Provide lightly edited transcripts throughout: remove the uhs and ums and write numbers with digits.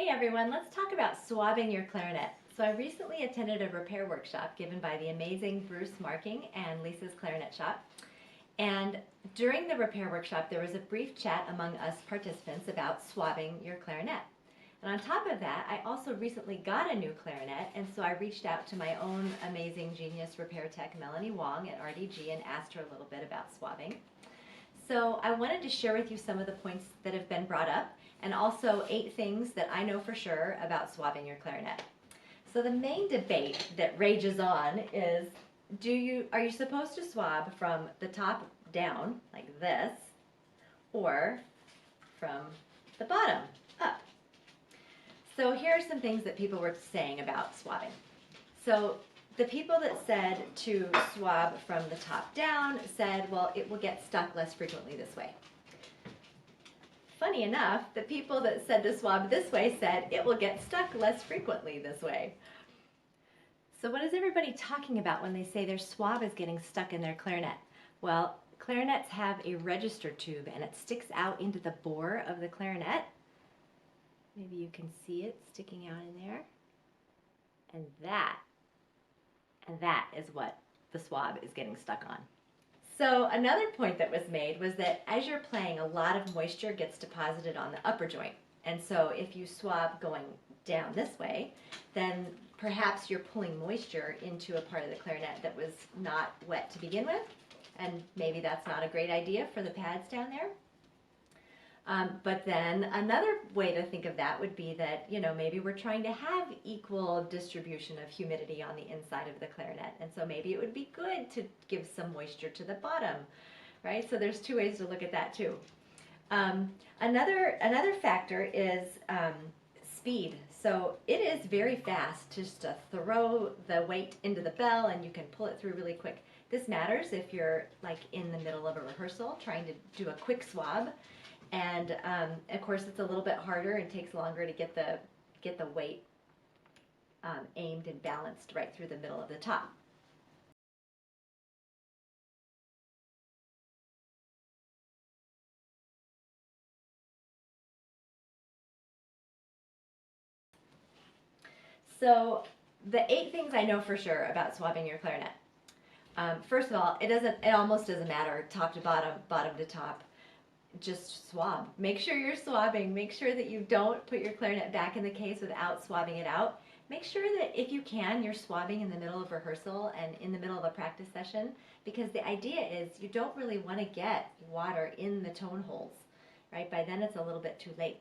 Hey everyone, let's talk about swabbing your clarinet. So I recently attended a repair workshop given by the amazing Bruce Marking and Lisa's Clarinet Shop. And during the repair workshop, there was a brief chat among us participants about swabbing your clarinet. And on top of that, I also recently got a new clarinet, and so I reached out to my own amazing genius repair tech, Melanie Wong at RDG, and asked her a little bit about swabbing. So I wanted to share with you some of the points that have been brought up, and also 8 things that I know for sure about swabbing your clarinet. So the main debate that rages on is, are you supposed to swab from the top down, like this, or from the bottom up? So here are some things that people were saying about swabbing. So the people that said to swab from the top down said, well, it will get stuck less frequently this way. Funny enough, the people that said to swab this way said it will get stuck less frequently this way. So what is everybody talking about when they say their swab is getting stuck in their clarinet? Well, clarinets have a register tube and it sticks out into the bore of the clarinet. Maybe you can see it sticking out in there. And that is what the swab is getting stuck on. So another point that was made was that as you're playing, a lot of moisture gets deposited on the upper joint. And so if you swab going down this way, then perhaps you're pulling moisture into a part of the clarinet that was not wet to begin with. And maybe that's not a great idea for the pads down there. But then another way to think of that would be that, maybe we're trying to have equal distribution of humidity on the inside of the clarinet. And so maybe it would be good to give some moisture to the bottom, right? So there's 2 ways to look at that too. Another factor is speed. So it is very fast just to throw the weight into the bell and you can pull it through really quick. This matters if you're like in the middle of a rehearsal trying to do a quick swab. And of course, it's a little bit harder and takes longer to get the weight aimed and balanced right through the middle of the top. So the 8 things I know for sure about swabbing your clarinet. First of all, it almost doesn't matter top to bottom, bottom to top. Just swab. Make sure you're swabbing. Make sure that you don't put your clarinet back in the case without swabbing it out. Make sure that if you can, you're swabbing in the middle of rehearsal and in the middle of a practice session, because the idea is you don't really want to get water in the tone holes, right? By then it's a little bit too late.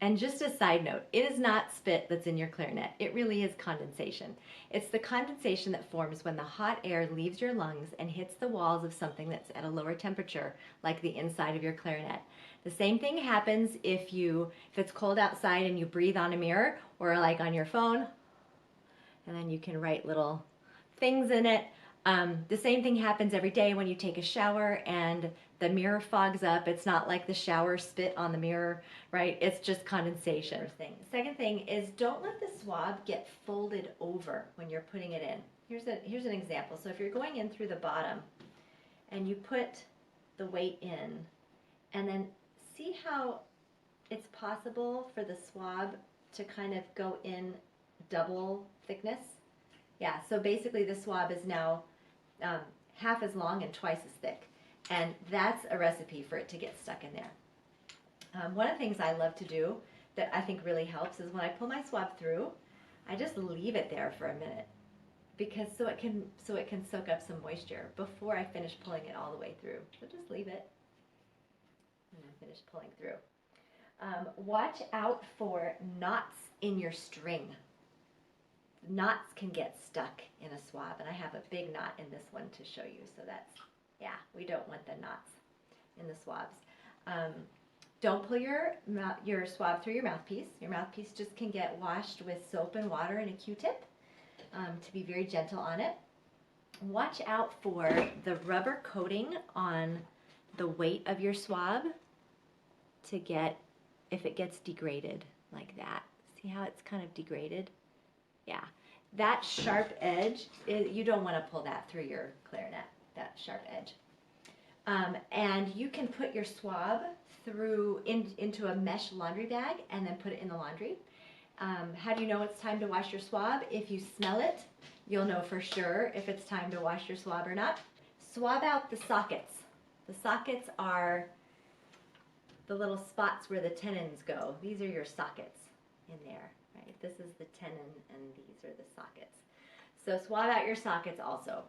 And just a side note, it is not spit that's in your clarinet. It really is condensation. It's the condensation that forms when the hot air leaves your lungs and hits the walls of something that's at a lower temperature, like the inside of your clarinet. The same thing happens if it's cold outside and you breathe on a mirror or like on your phone, and then you can write little things in it. The same thing happens every day when you take a shower and the mirror fogs up. It's not like the shower spit on the mirror, right? It's just condensation. Second thing is, don't let the swab get folded over when you're putting it in. Here's an example. So if you're going in through the bottom and you put the weight in, and then see how it's possible for the swab to kind of go in double thickness? Yeah, so basically the swab is now half as long and twice as thick. And that's a recipe for it to get stuck in there. One of the things I love to do that I think really helps is when I pull my swab through, I just leave it there for a minute, because so it can soak up some moisture before I finish pulling it all the way through. So just leave it and then finish pulling through. Watch out for knots in your string. Knots can get stuck in a swab, and I have a big knot in this one to show you. So yeah, we don't want the knots in the swabs. Don't pull your swab through your mouthpiece. Your mouthpiece just can get washed with soap and water and a Q-tip, to be very gentle on it. Watch out for the rubber coating on the weight of your swab to get, if it gets degraded like that. See how it's kind of degraded? Yeah, that sharp edge, you don't want to pull that through your clarinet, that sharp edge. And you can put your swab into a mesh laundry bag and then put it in the laundry. How do you know it's time to wash your swab? If you smell it, you'll know for sure if it's time to wash your swab or not. Swab out the sockets. The sockets are the little spots where the tenons go. These are your sockets in there, right? This is the tenon and these are the sockets. So swab out your sockets also.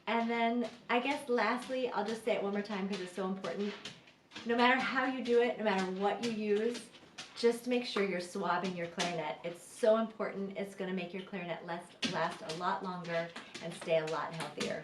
And then I guess lastly, I'll just say it one more time because it's so important. No matter how you do it, no matter what you use, just make sure you're swabbing your clarinet. It's so important. It's going to make your clarinet last a lot longer and stay a lot healthier.